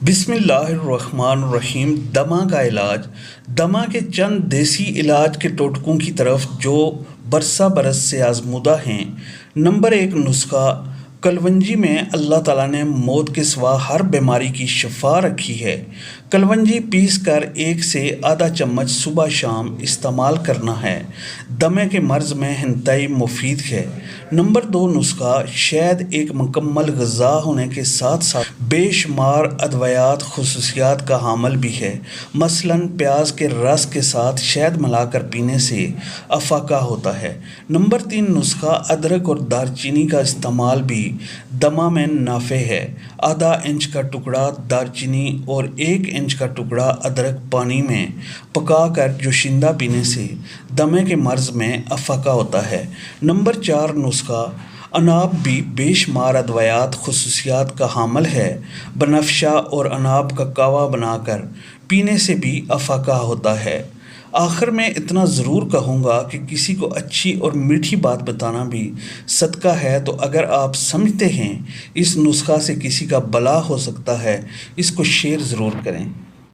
بسم اللہ الرحمن الرحیم۔ دمہ کا علاج۔ دمہ کے چند دیسی علاج کے ٹوٹکوں کی طرف جو برسہ برس سے آزمودہ ہیں۔ نمبر 1 نسخہ۔ کلونجی میں اللہ تعالیٰ نے موت کے سوا ہر بیماری کی شفا رکھی ہے۔ کلونجی پیس کر 1 سے آدھا چمچ صبح شام استعمال کرنا ہے۔ دمے کے مرض میں انتہائی مفید ہے۔ نمبر 2 نسخہ۔ شہد ایک مکمل غذا ہونے کے ساتھ ساتھ بے شمار ادویات خصوصیات کا حامل بھی ہے۔ مثلاً پیاز کے رس کے ساتھ شہد ملا کر پینے سے افاقہ ہوتا ہے۔ نمبر 3 نسخہ۔ ادرک اور دار چینی کا استعمال بھی دمہ میں نافع ہے۔ آدھا انچ کا ٹکڑا دار چینی اور 1 انچ کا ٹکڑا ادرک پانی میں پکا کر جوشیدہ پینے سے دمے کے مرض میں افاقہ ہوتا ہے۔ نمبر 4 نسخہ۔ اناب بھی بے شمار ادویات خصوصیات کا حامل ہے۔ بنفشہ اور اناب کا کہوہ بنا کر پینے سے بھی افاقہ ہوتا ہے۔ آخر میں اتنا ضرور کہوں گا کہ کسی کو اچھی اور میٹھی بات بتانا بھی صدقہ ہے، تو اگر آپ سمجھتے ہیں اس نسخہ سے کسی کا بھلا ہو سکتا ہے، اس کو شیئر ضرور کریں۔